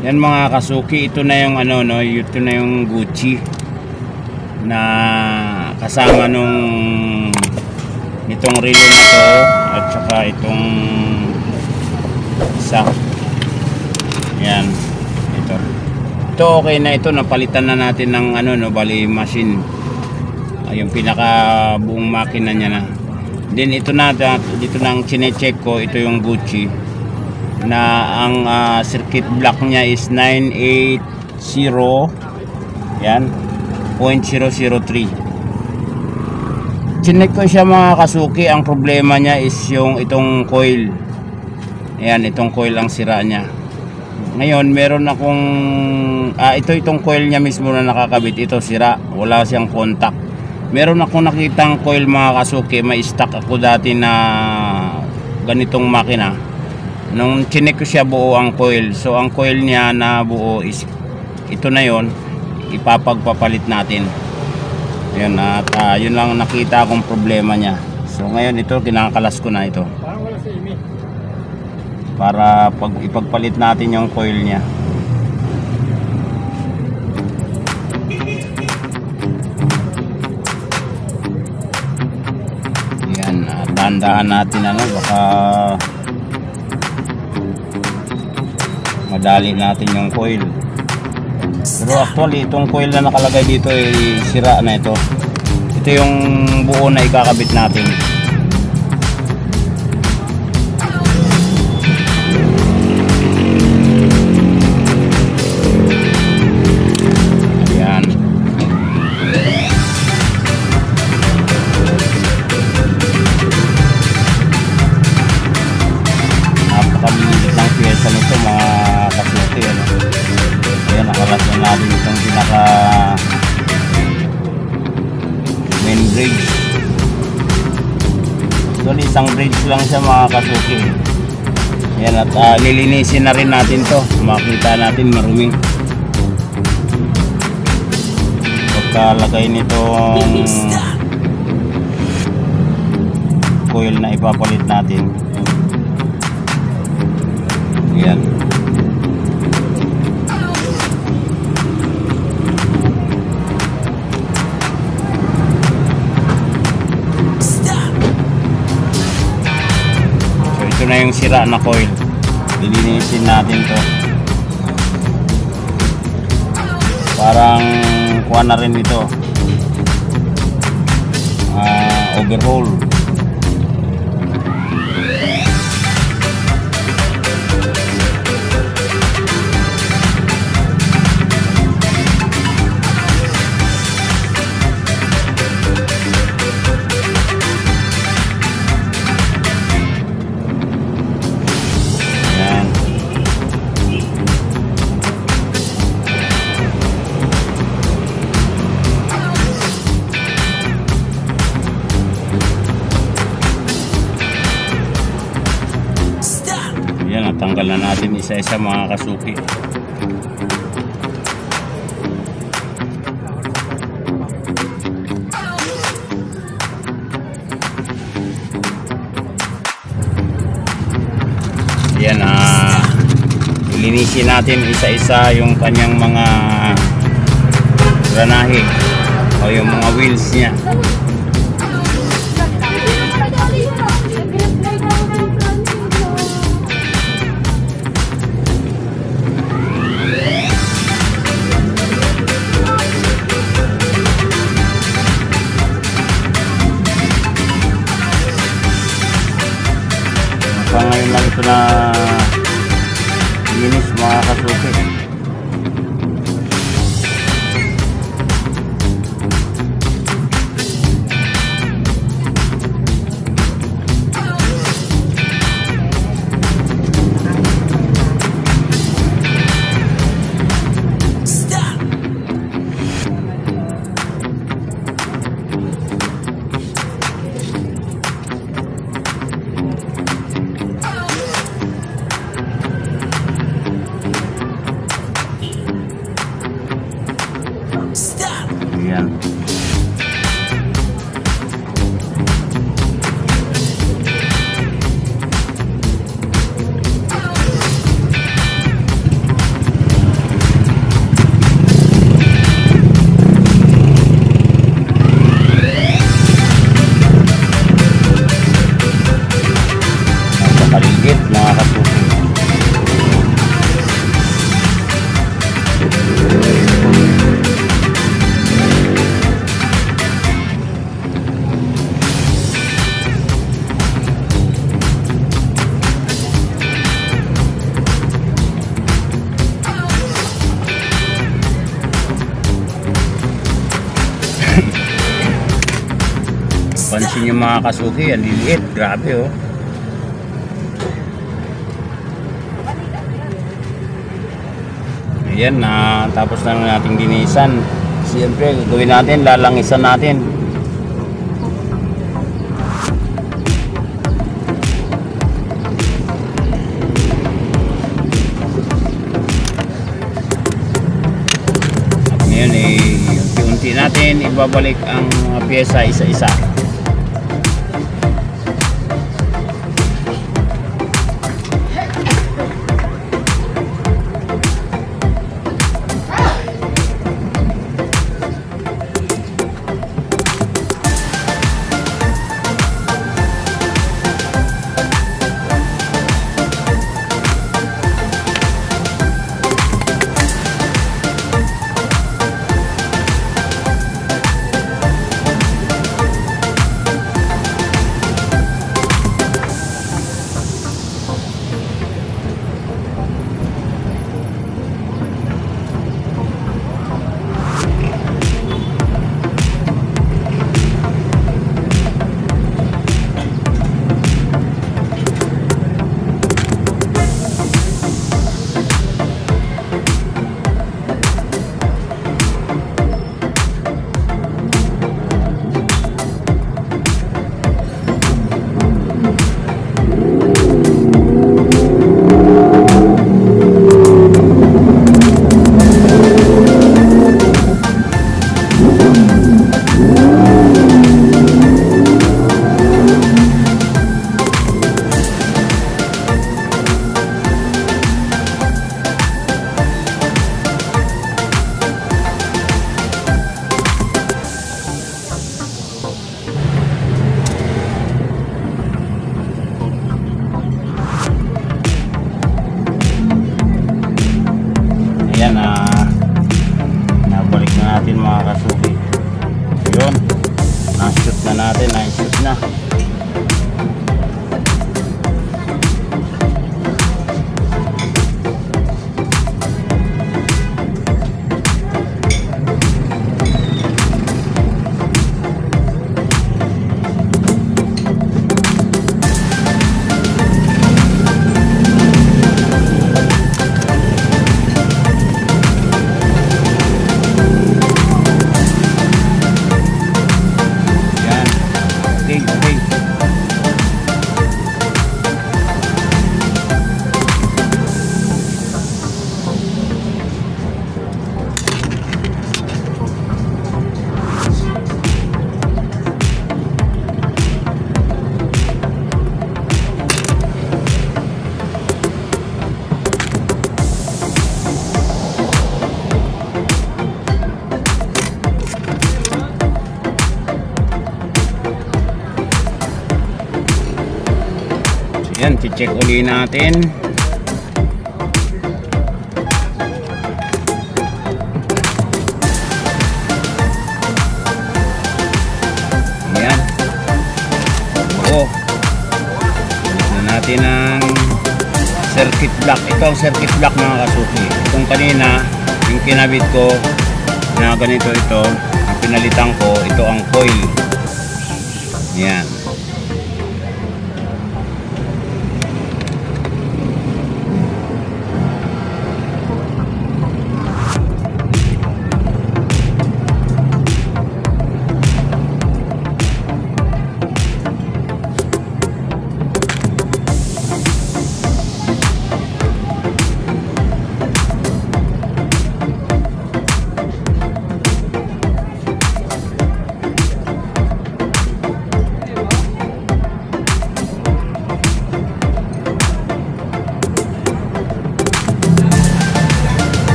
Yan mga kasuki, ito na yung ano no, ito na yung Gucci na kasama nung itong relo na to at saka itong isa. Yan, ito okay na, ito napalitan na natin ng ano no, bali machine, yung pinaka buong makina niya na. Then ito na, dito nang chine-check ko, ito yung Gucci na ang circuit block niya is 980 yan 0.003. Chinek ko siya mga kasuki, ang problema niya is yung itong coil. Ayan, itong coil ang sira niya. Ngayon meron akong itong coil niya mismo na nakakabit, ito sira, wala siyang contact. Meron akong nakitang coil mga kasuki, may stock ako dati na ganitong makina. Nung chinek ko siya buo ang coil, so ang coil niya na buo is ito na yon, ipapagpapalit natin. Ayun, at yun lang nakita akong problema niya. So ngayon ito kinakalas ko na ito para ipagpalit natin yung coil niya. Yan, dahan-dahan natin ano, baka madali natin yung coil. Pero actually itong coil na nakalagay dito ay sira na ito. Ito yung buo na ikakabit natin. Ayan. Napakabilis ng pyesa nito mga kasuki, ano? Ayan, nakalas na natin itong pinaka main bridge. So isang bridge lang siya mga kasuki. Ayan, at lilinisin na rin natin to, makita natin marumi pagkalagay nitong coil na ipapalit natin. Ayan. So ito na yung sira na coil. Lilinisin natin to. Parang kuha na rin ito. Overhaul. Tanggal na natin isa-isa mga kasuki. Yan, linisin natin isa-isa yung kanyang mga granahe o yung mga wheels niya. Ngayon lang ito na linis mga kasuki. Pansin yung mga kasuki, ang liliit, grabe oh. Ayan na, tapos na natin ginisan. Siyempre gagawin natin, lalangisan natin. Ngayon unti-unti natin ibabalik ang mga pyesa isa-isa. Ayan, nabalik na natin mga kasuki. Yun, na-shoot na natin, na-shoot na. Yan, check uli natin. Yan. Oo. Ulit na natin ang circuit block. Ito ang circuit block mga kasuki. Itong kanina, yung kinabit ko na ganito ito, ang pinalitan ko, ito ang coil. Yan.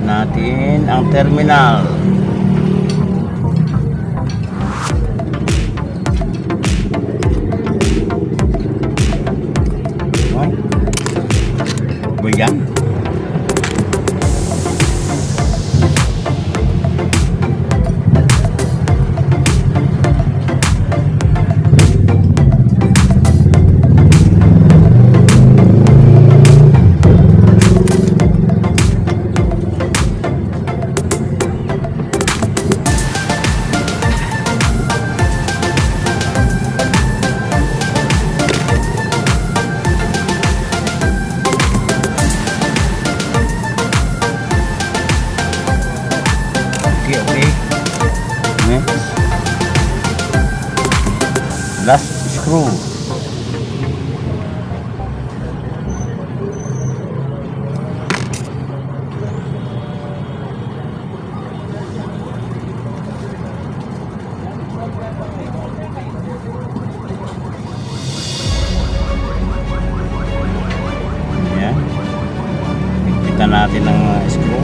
Natin ang terminal. Oh, yan. last screw. Ayan, higpitan natin ang screw.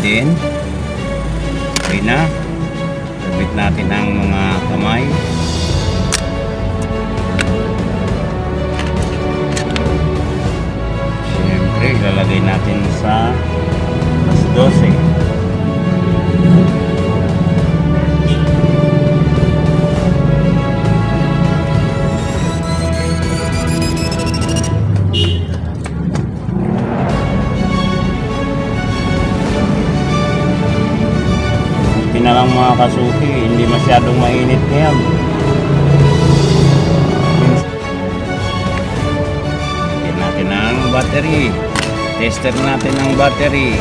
Din okay na, sabit natin ang mga kamay. Siyempre ilalagay natin sa alas 12. Na lang mga kasuki, hindi masyadong mainit ngayon. Lagyan natin ang battery, tester natin ang battery.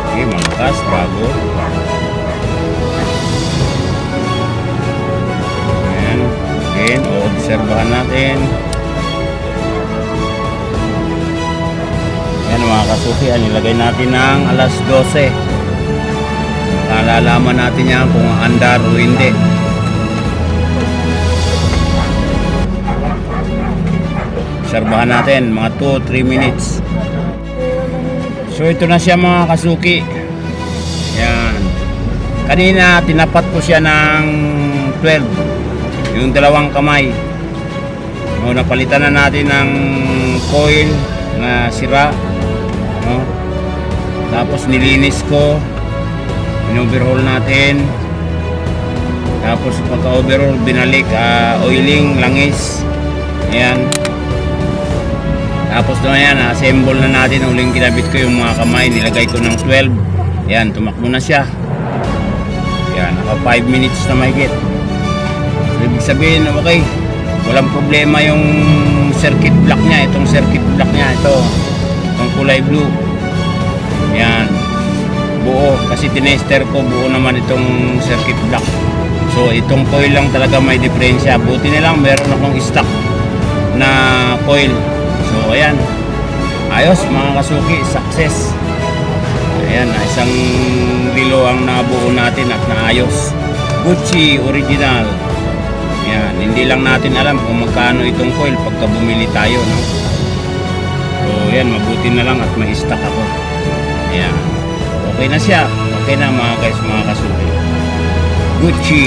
Okay, malakas, bago. Ayan, again, obserbahan natin. Yan mga kasuki, nilagay natin ng alas 12. Malalaman natin yan kung andar o hindi. Obserbahan natin mga 2-3 minutes. So ito na siya mga kasuki. Yan. Kanina tinapat ko siya ng 12. Yung dalawang kamay. O, napalitan na natin ng coil na sira. No? Tapos nilinis ko, in-overhaul natin. Tapos pagka-overhaul binalik, oiling, langis. Ayan. Tapos na yan, assemble na natin. Uling kinabit ko yung mga kamay, nilagay ko ng 12. Ayan, tumakbo na siya. Ayan, naka 5 minutes na mahigit. So ibig sabihin, okay, walang problema yung circuit block niya. Itong circuit block niya, itong kulay blue. Yan, buo, kasi tinester ko, buo naman itong circuit block. So itong coil lang talaga may diferensya. Buti na lang meron akong stock na coil. So ayan, ayos mga kasuki, success. Ayan, isang relo ang nabuo natin at naayos. Gucci original. Ayan, hindi lang natin alam kung magkano itong coil pagka bumili tayo, no? So ayan, mabuti na lang at may stock ako. Ayan, okay na siya. Okay na mga guys, mga kasuki. Gucci.